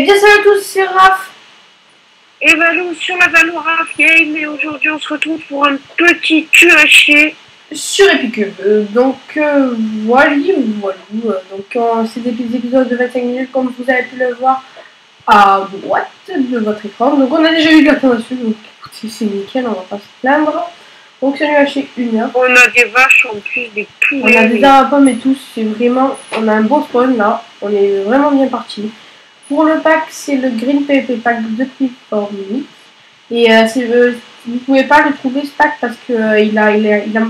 bien salut à tous, c'est Raph. Et Valou sur la Valou Raph Game, et aujourd'hui on se retrouve pour un petit QHC Sur Epicube. Voilà. Donc c'est des épisodes de 25 minutes comme vous avez pu le voir à droite de votre écran. Donc on a déjà eu de la temps dessus, donc écoutez, c'est nickel, on va pas se plaindre. Donc c'est un QHC 1 heure. On a des vaches en plus, des poulets. On a des arbres à pommes et tout, c'est vraiment, on a un bon spawn là, on est vraiment bien parti. Pour le pack, c'est le Green PvP Pack de Clipformy. Et vous ne pouvez pas le trouver ce pack parce que il a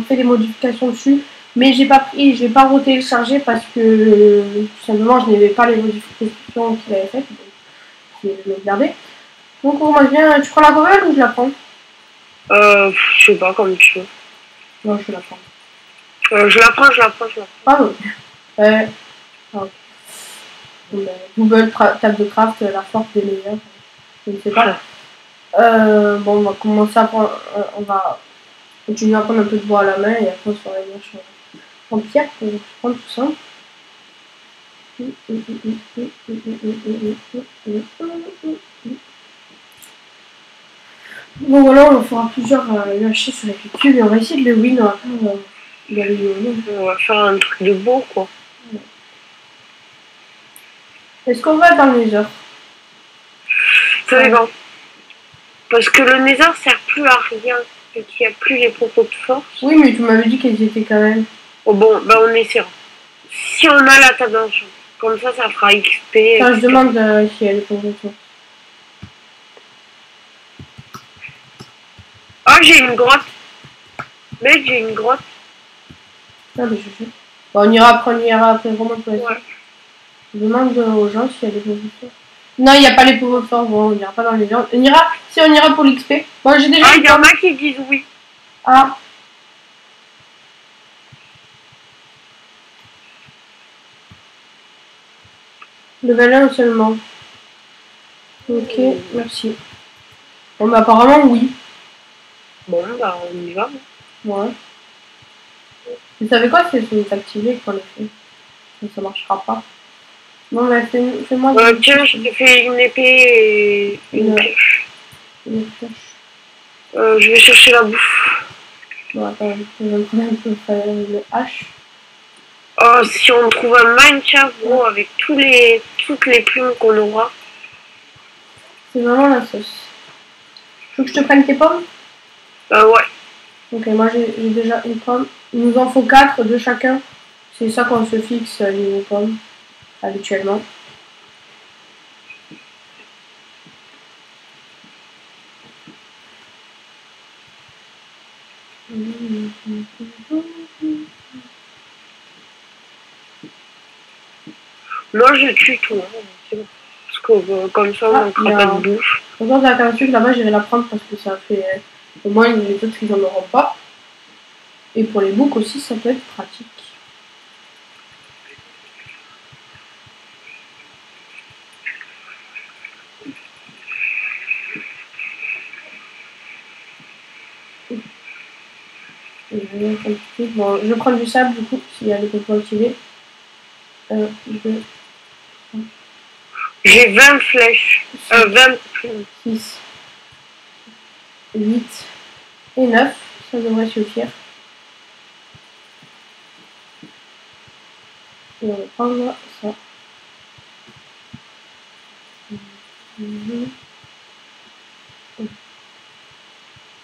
fait des modifications dessus. Mais je n'ai pas retéléchargé parce que tout simplement je n'avais pas les modifications qu'il avait faites. Donc je vais le garder. Donc on va bien. Tu prends la covelle ou je la prends? Je sais pas, comme tu veux. Non, je la prends. Je la prends. Ah oui. Google table de craft, la force des meilleurs. Je ne sais pas. Bon, on va commencer à prendre. On va continuer à prendre un peu de bois à la main et après on se fera venir en pierre pour prendre tout ça. Bon voilà, on fera plusieurs lâchers sur la culture et on va essayer de le win. On va faire un truc de beau quoi. Est-ce qu'on va dans les heures? Ça dépend. Parce que le Nether sert plus à rien et qu'il n'y a plus les propos de force. Oui, mais tu m'avais dit qu'elles étaient quand même. Oh bon, bah on essaiera. Si on a la table d'enchant, comme ça fera XP. Enfin, je demande si elle est pour vous. Oh, j'ai une grotte. Mec, j'ai une grotte. Ah, mais je sais. Bon, on ira après vraiment pour ouais. Je demande aux gens s'il y a des pauvres forts. Non, il n'y a pas les pauvres forts. Bon, on n'ira pas dans les gens. On ira pour l'XP. Bon, j'ai déjà. Ah, il y en a qui disent oui. Ah. Level 1 seulement. Ok, merci. Bon, mais apparemment, oui. Bon, bah, on y va. Ouais. Vous savez quoi, c'est activé quand on le fait. Donc, ça marchera pas. Bon, bah, fais-moi. Tiens, je te fais une épée et une pioche. Une pioche. Je vais chercher la bouffe. Bon, attends, je vais prendre un peu le hache. Oh, si on trouve un Minecraft, gros, avec toutes les plumes qu'on aura. C'est vraiment la sauce. Tu veux que je te prenne tes pommes? Ouais. Ok, moi j'ai déjà une pomme. Il nous en faut 4 de chacun. C'est ça qu'on se fixe niveau pommes, habituellement. Moi, je tue tout. Hein. Parce que comme ça, on ne fera pas de bouffe. Quand la canne sucre là-bas, j'irai la prendre parce que ça fait. Au moins, les autres, ils n'en auront pas. Et pour les boucs aussi, ça peut être pratique. Bon, je prends du sable du coup, s'il y a des points activés. J'ai 20 flèches. 20 plumes. 6, 8 et 9. Ça devrait suffire. Et on va prendre ça.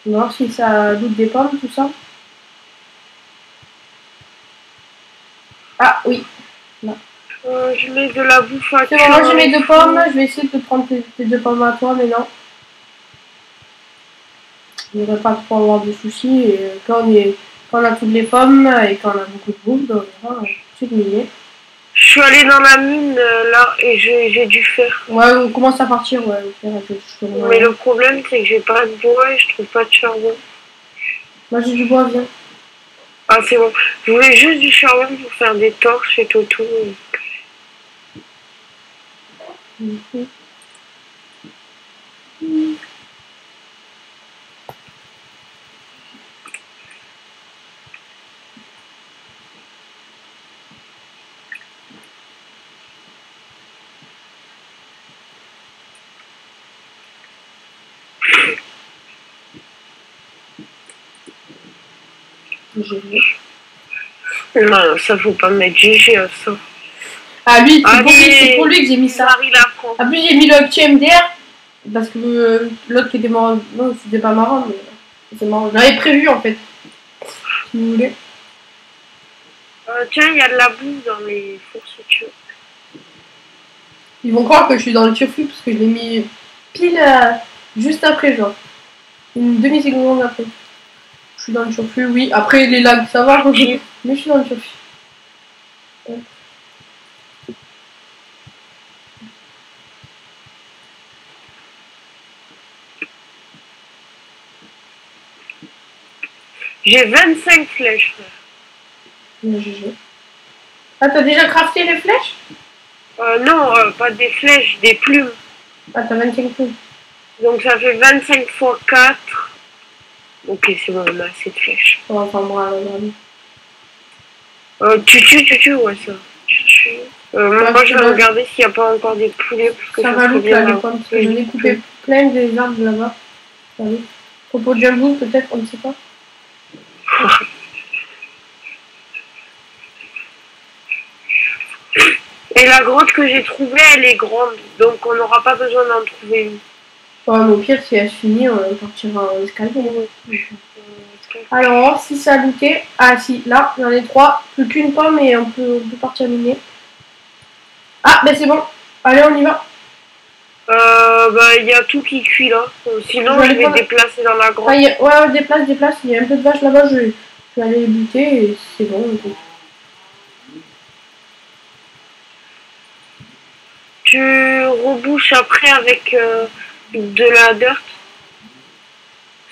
On va voir si ça doute des pommes, tout ça. Ah oui. Là. Je mets de la bouffe à c'est bon, moi j'ai mes 2 pommes. Je vais essayer de prendre tes 2 pommes à toi, mais non. Je ne devrais pas trop avoir de soucis. Et quand on a toutes les pommes et quand on a beaucoup de bouffe, on va tout de miner. Je suis allée dans la mine là et j'ai dû faire. Ouais, on commence à partir, ouais. Mais le problème c'est que j'ai pas de bois et je trouve pas de charbon. Moi j'ai du bois, viens. Ah c'est bon. Je voulais juste du charbon pour faire des torches et tout. GG. Non, ça faut pas mettre GG à ça. Ah lui, Allez, c'est pour lui que j'ai mis ça. Marie l'apprend. En plus j'ai mis le petit MDR parce que l'autre qui était marrant, non c'était pas marrant mais c'était marrant. Je l'avais prévu en fait. Si vous voulez. Tiens, il y a de la boue dans les fours si. Ils vont croire que je suis dans le turfu parce que je l'ai mis pile juste après genre. Une demi-seconde après. Je suis dans le turfu, oui. Après les lags ça va, mais je suis dans le turfu. J'ai 25 flèches, frère. GG. Ah, t'as déjà crafté les flèches? Non, pas des flèches, des plumes. Ah, t'as 25 plumes. Donc ça fait 25 x 4. Ok, c'est bon, on a assez de flèches. On va enfin moi Tutu, ouais, ça. Tutu. Moi, je vais regarder s'il n'y a pas encore des poulets. Parce que ça va look là, les pommes. Parce que j'en ai coupé plein des arbres là-bas. Propos de jambou, peut-être, on ne sait pas. Et la grotte que j'ai trouvée, elle est grande. Donc on n'aura pas besoin d'en trouver une. Ouais, mais au pire, si elle se finit, on partira en escalier. Alors, si ça a looté. Ah, si, là, j'en ai 3. Plus qu'une pomme et on peut partir miner. Ah, ben c'est bon. Allez, on y va. Il y a tout qui cuit là. Sinon, je vais déplacer dans la grotte. Ah, ouais, déplace. Il y a un peu de vaches là-bas. Je vais aller les buter et c'est bon. Okay. Tu rebouches après avec de la dirt.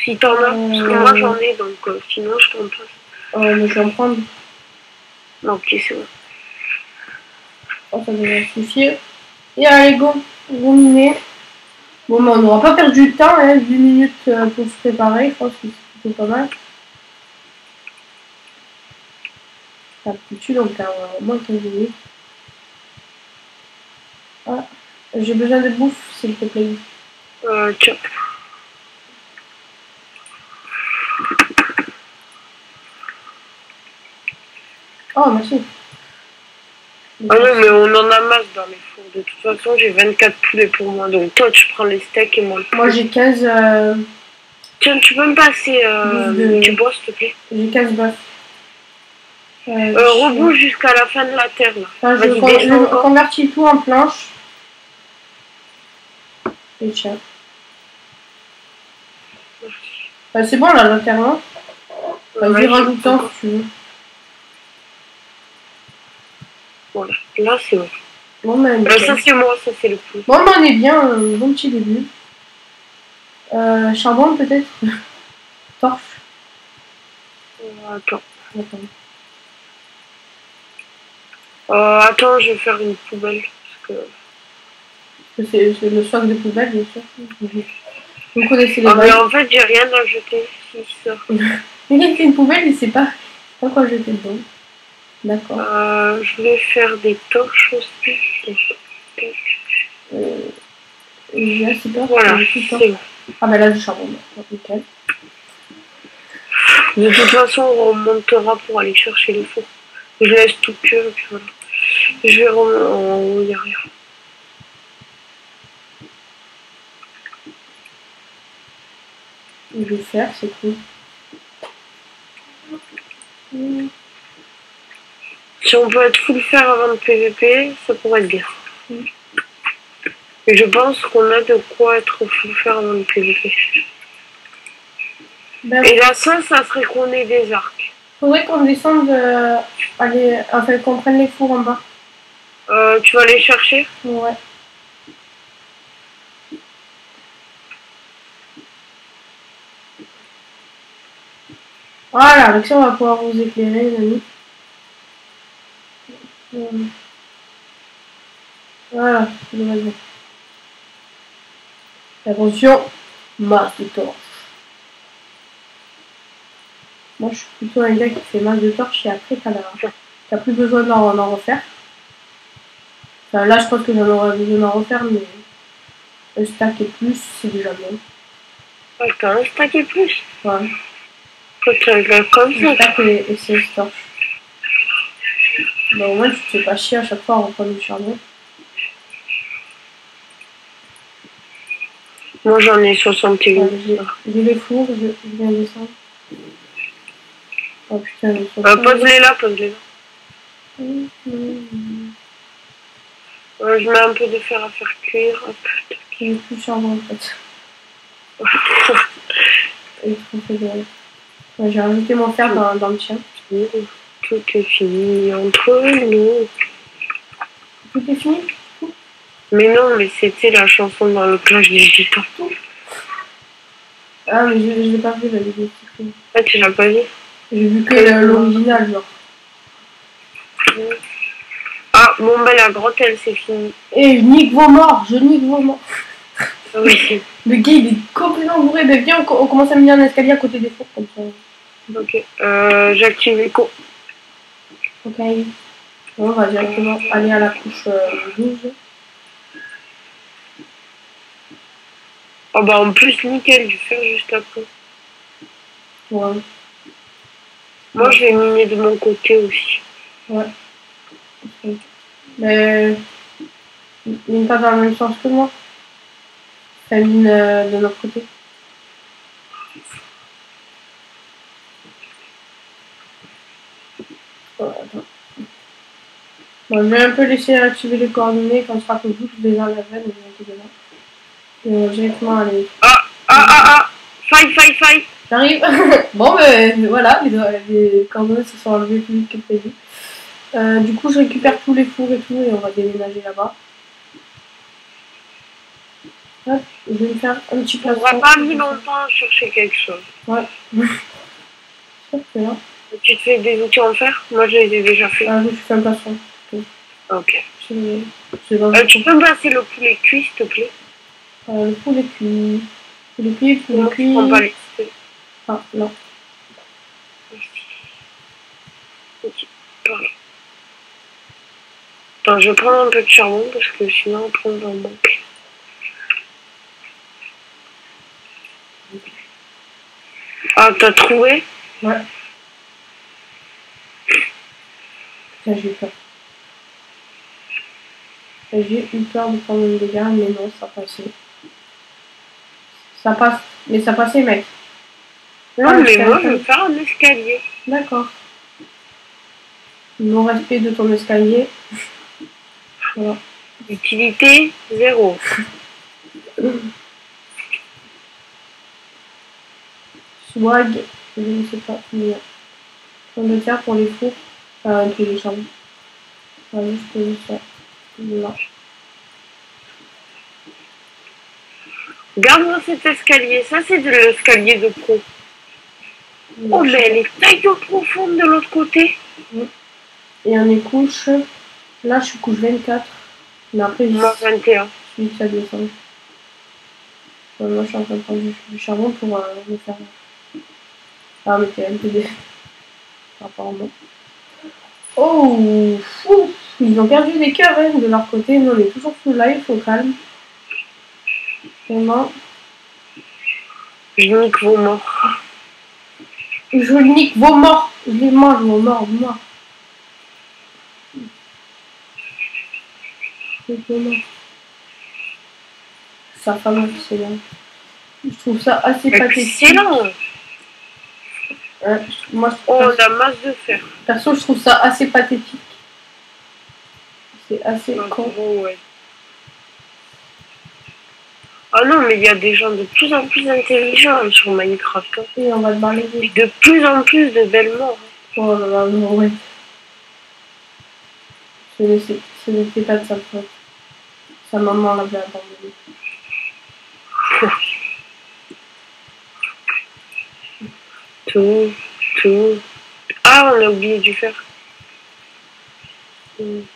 Si t'en as. Parce que moi j'en ai, donc sinon je t'en passe. Mais je vais en prendre. Non, ok, c'est bon. Oh, ça devrait suffire. Et allez, go miner. Bon, mais on n'aura pas perdu de temps, hein, 10 minutes pour se préparer. Je pense que c'est plutôt pas mal. Ça tue donc à moins 15 minutes. Ah, j'ai besoin de bouffe, s'il te plaît. Tiens. Oh, merci. Ah non, mais on en a masse dans les fours. De toute façon, j'ai 24 poulets pour moi. Donc toi, tu prends les steaks et moi le poulet. Moi, j'ai 15... Tiens, tu peux me passer du bois, s'il te plaît? J'ai 15 bœufs. Rebouche jusqu'à la fin de la terre, là. Enfin, je convertis tout en planche. Et tiens. C'est bon, là, la terre, non? Vas-y, rajoute un, si tu veux. Voilà, là, c'est bon. Bon, ben, ça, c'est moi, ça, c'est le poulet. Bon, ben, on est bien, bon petit début. Charbon, peut-être? Torche. Attends. Attends, je vais faire une poubelle. Parce que c'est le soin de poubelle, bien sûr. Vous connaissez les mais en fait, j'ai rien à jeter. Il a fait une poubelle, il sait pas quoi jeter dedans. D'accord. Je vais faire des torches aussi. J'ai assez peur. Voilà, c'est bon. Ah, ben là, du charbon. Nickel. De toute façon, on remontera pour aller chercher les fours. Je laisse tout cuire et puis voilà. Je vais remonter en haut, il n'y a rien. Je vais faire, c'est cool. Si on peut être full fer avant le PVP, ça pourrait être bien. Et je pense qu'on a de quoi être full fer avant le PVP. Ben, et là, ça serait qu'on ait des arcs. Faudrait qu'on descende, enfin qu'on prenne les fours en bas. Tu vas les chercher? Ouais. Voilà, avec ça on va pouvoir vous éclairer, les amis. Voilà, c'est bien. Attention, masse de torche. Moi je suis plutôt un gars qui fait masse de torche et après t'as plus besoin d'en refaire. Enfin, là je pense que j'en aurais besoin d'en refaire, mais un stack et plus c'est déjà bien. Ouais, t'as un stack et plus? Ouais. Quand tu regardes comme ça. J'espère que c'est torche. Bon, au moins, tu te fais pas chier à chaque fois en reprenant du charbon. Moi, j'en ai 61. J'ai les fours, je viens de descendre. Oh putain, ils sont pose-les là, pose-les là. Je mets un peu de fer à faire cuire. J'ai plus de charbon en fait. J'ai rajouté mon fer dans le tien. Tout est fini entre nous. Tout est fini? Mais non, mais c'était la chanson dans le cloche des gitans. Ah, mais je l'ai pas vu la vidéo. Ah, tu l'as pas vu? J'ai vu que l'original, genre. Ah, bon, ben la grotte, elle, c'est fini. Et je nique vos morts, je nique vos morts. Oui. Le gars, il est complètement bourré. Ben, viens, on commence à mener un escalier à côté des fours, comme ça. Ok, j'active l'écho. Ok. On va directement aller à la couche 12. Oh, bah, en plus, nickel, je vais faire juste après. Ouais. Moi, je vais miner de mon côté aussi. Ouais. Mais mine pas dans le même sens que moi. Ça mine de notre côté. Oh, attends. Bon, je vais un peu laisser activer les coordonnées quand ce sera que vous, je les enlèverai, mais je vais et directement aller. Ah! Faille! J'arrive. Bon, ben voilà, les coordonnées se sont enlevées plus vite que prévu. Du coup, je récupère tous les fours et tout, et on va déménager là-bas. Hop, je vais me faire un petit On n'aura pas mis longtemps à chercher quelque chose. Ouais. Sauf que là. Tu te fais des outils en fer? Moi, je les ai déjà fait. Ah oui, je fais un plastron. Ok. Tu peux me passer le poulet cuit, s'il te plaît? Le poulet cuit. Poulet cuit. Je prends pas les... Ah, non. Ok, pareil. Attends, je vais prendre un peu de charbon parce que sinon après on va en manquer. Ah, t'as trouvé? Ouais. Tiens, j'ai eu peur. J'ai eu peur de prendre un dégât, mais non, ça passait. Ça passe. Mais ça passait, mec. Non, mais moi, je veux faire un escalier. D'accord. Non respect de ton escalier. Voilà. Utilité 0. Swag, je ne sais pas. Mais on va faire pour les fours. Tous les chambres. Voilà, je peux ça. Là. Regarde-moi cet escalier. Ça, c'est de l'escalier de pro. Oh, mais elle est taille profonde de l'autre côté. Et on est couche. Là, je suis couche 24. Mais après, moi, 21. Je suis ça descend. Moi, je suis en train de prendre du charbon pour me faire. Ah, mais t'es MPD. Apparemment. Oh, fou. Ils ont perdu des cœurs hein, de leur côté. Nous, on est toujours full life, au calme. Vraiment. Je nique vos morts. Je nique vos morts. Je les mange, vos morts, moi. Sa femme, c'est là. Je trouve ça assez pathétique. Excellent. Moi, la masse de fer. Perso, je trouve ça assez pathétique. C'est assez con. Ouais. Ah non, mais il y a des gens de plus en plus intelligents sur Minecraft. Hein. Et on va te parler et de plus en plus de belles morts. Oh là là, non, ouais. Ce n'était pas de sa faute. Sa maman l'avait abandonné. Tout. Ah, on a oublié du fer. Bon,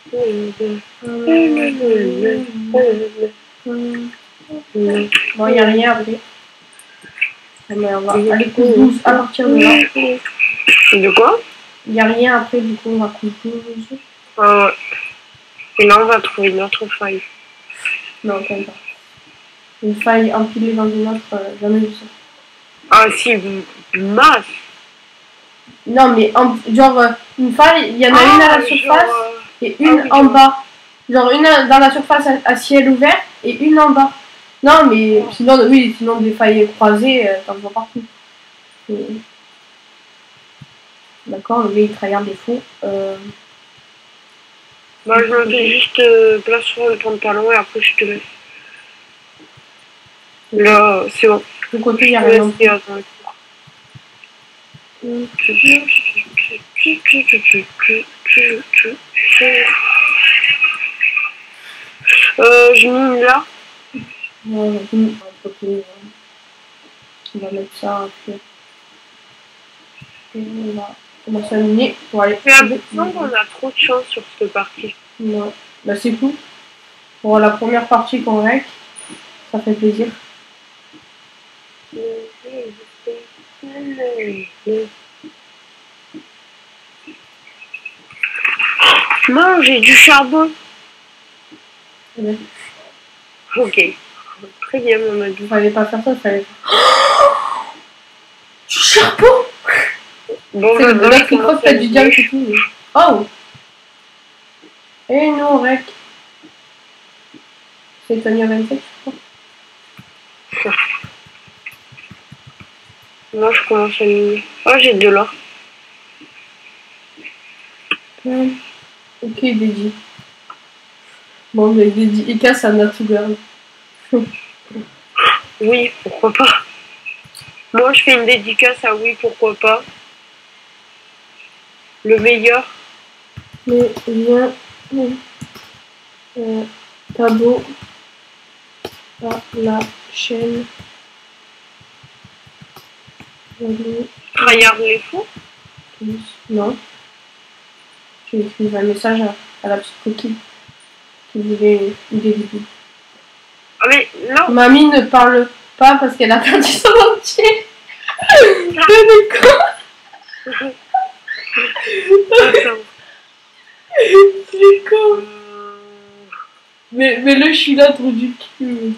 il n'y a rien après. Mais on va aller couche 12 à partir de là. De quoi? Il n'y a rien après, du coup, on va couche 12. Ah ouais. Et là, on va trouver une autre faille. Non, quand même pas. Une faille empilée dans une autre, jamais vu ça. Ah si, une masse. Non, mais genre, une faille, il y en a une à la surface et une en bas. Genre, une dans la surface à ciel ouvert et une en bas. Non, mais sinon, oui, sinon des failles croisées, t'en vois partout. D'accord, le gars il tryhard des fous. Bah, je me fais juste place sur le pantalon et après je te laisse. Là, c'est bon. De côté, il n'y a rien. Je mine là. On va mettre ça un peu. Et on va s'aligner pour aller. J'ai l'impression qu'on a trop de chance sur cette partie. Ouais. Bah, c'est tout. Pour la première partie qu'on règle, ça fait plaisir. Non, j'ai du charbon. Ouais. Ok. Très bien, Mamadou. Il fallait pas faire ça, il fallait. Du charbon. Bon, c'est le mec qui croque, t'as du diamant et tout. Oh. Et non, rec. C'est Tony 27, je crois. Moi, je commence à miner. Oh, j'ai de l'or. Ouais. Ok, Dédi. Bon, mais Dédi, il casse un Natsu Girl. Oui, pourquoi pas. Moi, je fais une dédicace à oui, pourquoi pas. Le meilleur. Mais viens. Tabo. À la chaîne. Tryhard les fous. Non. J'ai écrit un message à la petite coquille qui voulait une dédicace. Ah, mais non. Mamie ne parle pas parce qu'elle a perdu son entier. Le con. C'est con. Mais là, je suis là, trop du cul.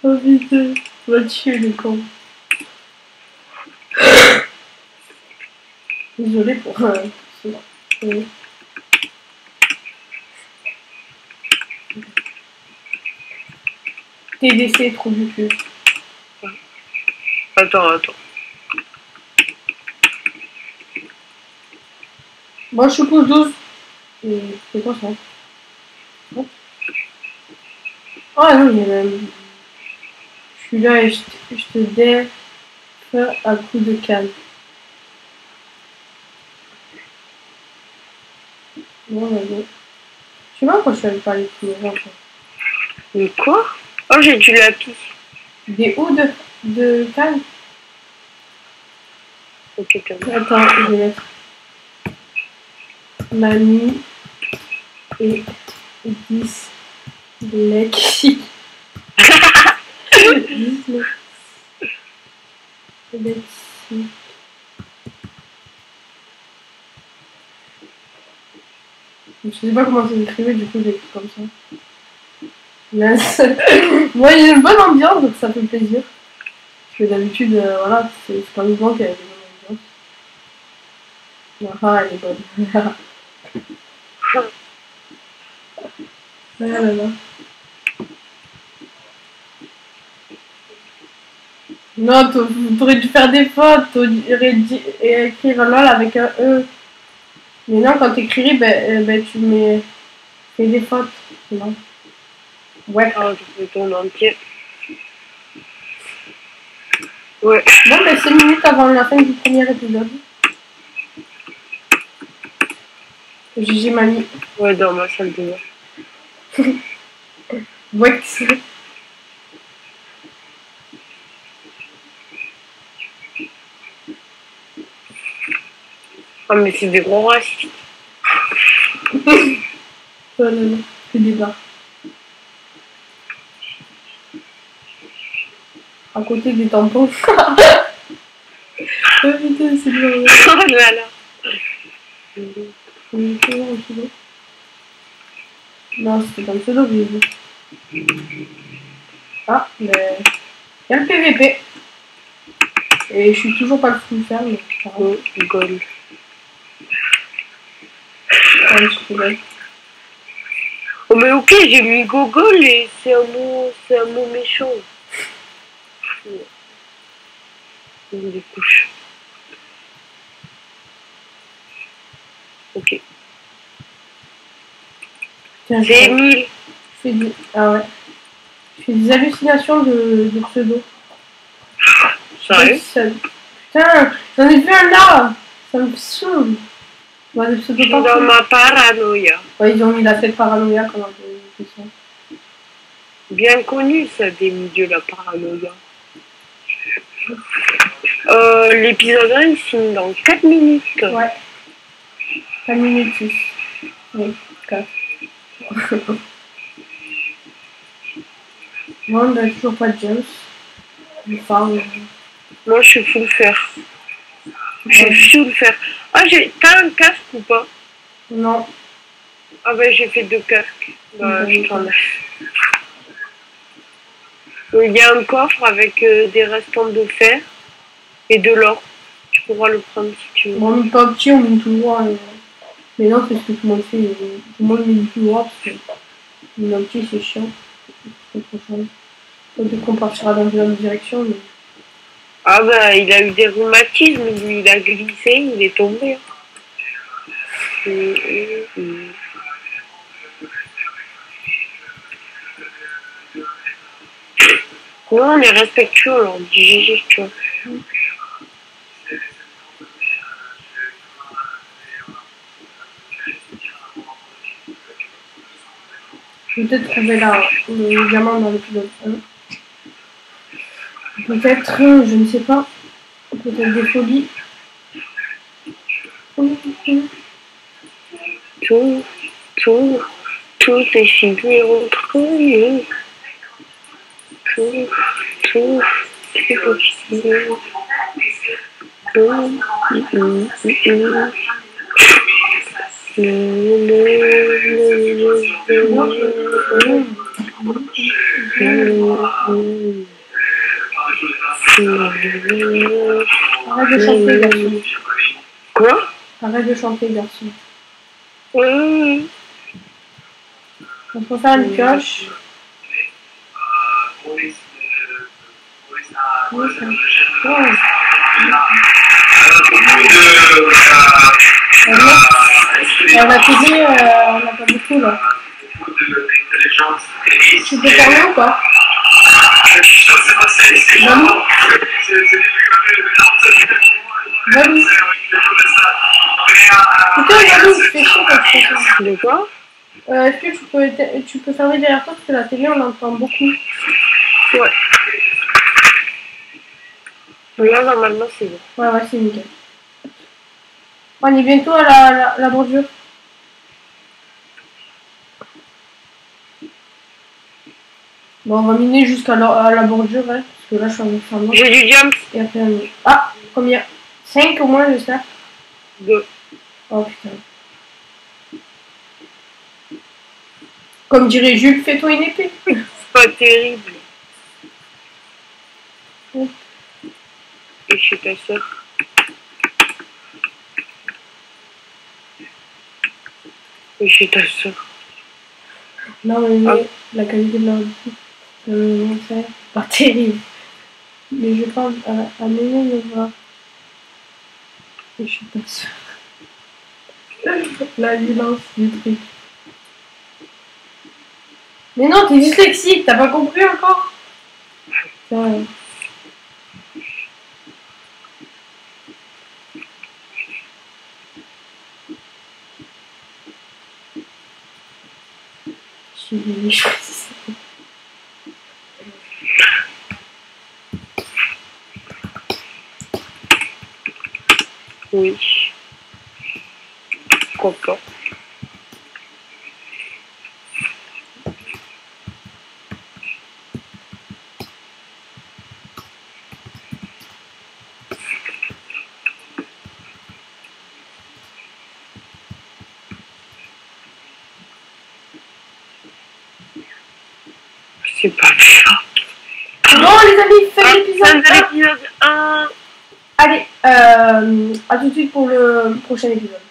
Oh putain, va tuer le con. Désolée pour ça. TDC, trop du cul. Attends. Moi, je suppose 12. C'est quoi ça? Ah non, il y a même. Je suis là et je te dé à coup de canne. Non, mais bon. Je sais pas pourquoi je suis allée parler de mes gens. Mais quoi? Oh, j'ai du lapis. Des hauts de canne? Ok, t'as vu. Attends, je vais mettre Mamie et 10 Lexi. 10 Lexi. Je sais pas comment ça s'écrivait, du coup j'ai écrit comme ça. Moi, il y a une bonne ambiance, donc ça fait plaisir. Parce que d'habitude, voilà, c'est pas souvent qu'il y a des bonnes ambiances. Ah, elle est bonne. Ah là là. Non, t'aurais dû faire des fautes, t'aurais dû écrire LOL avec un E. Mais non, quand t'écris, ben tu fais des fautes. Non. Ouais. Oh, je fais ton entier. Ouais. Bon, ben 5 minutes avant la fin du premier épisode. GG mamie. Ouais, dans ma salle de bain. Ouais. Oh, mais c'est des gros racistes. C'est des barres. À côté des tampons. Oh putain, c'est bien. Oh là là. Non, c'était comme pseudo, mais... Ah, mais... Il y a le PVP. Et je suis toujours pas le full faire, mais Oh, gol. Oh mais ok, j'ai mis gogol et c'est un mot méchant. Des couches. Ok. Tiens, C'est Emile. Ah ouais. Je fais des hallucinations de pseudo. Sérieux? Putain, j'en ai vu un là. Ça me saoule. Ouais, des pseudos Dans partout. ma paranoïa. Ouais, ils ont mis la fête paranoïa comme un peu. Bien connu ça des milieux la paranoïa. L'épisode 1 il finit dans 4 minutes. Ouais. 4 minutes 6. Oui, 4. Moi, on n'a toujours pas de James. Moi, je suis full fer. Je suis full fer. Ah, t'as un casque ou pas? Non. Ah ben, j'ai fait 2 casques. Bah, je t'en laisse. Il y a un coffre avec des restants de fer et de l'or. Tu pourras le prendre si tu veux. Bon, on met pas petit, on met tout droit. Mais non, c'est ce que tout le monde fait. Tout le monde met tout droit parce que le petit, c'est chiant. Peut-être qu'on partira dans une autre direction. Mais... Ah bah, il a eu des rhumatismes, lui, il a glissé, il est tombé. Ouais, on est respectueux, alors on dit GG, tu vois. Peut-être trouver le diamant dans l'épisode 1. Peut-être, je ne sais pas. Peut-être des folies. Tout est fini entre nous. Tout est fini. Arrête de chanter, garçon. Quoi? Arrête de chanter, garçon. On peut faire une pioche. Oui, ça. Ouais. On a posé, on n'a pas beaucoup là. Tu peux parler ou pas? Non. Vas-y. Putain, regarde, je fais chaud quand je fais ça. De quoi? Est-ce que tu peux fermer derrière toi parce que la télé on l'entend beaucoup? Ouais. Là, normalement, c'est bon. Ouais, c'est nickel. On est bientôt à la bordure. Bon, on va miner jusqu'à la bordure, hein, parce que là, je suis en train de... J'ai du jump. Et après, on est... Ah, combien? 5 au moins, j'espère. 2. Oh, putain. Comme dirait Jules, fais-toi une épée. C'est pas terrible. Ouais. Et chez ta soeur. Et chez ta soeur. Non, mais la qualité de la c'est pas terrible. Mais je parle à Méné de voir. Et je suis pas sûre. La violence du truc. Mais non, t'es dyslexique, t'as pas compris encore? Putain. Je suis Oui. Pourquoi pas? C'est pas ça. Bon, les amis, fin de l'épisode 1. Fin de l'épisode 1. Allez, à tout de suite pour le prochain épisode.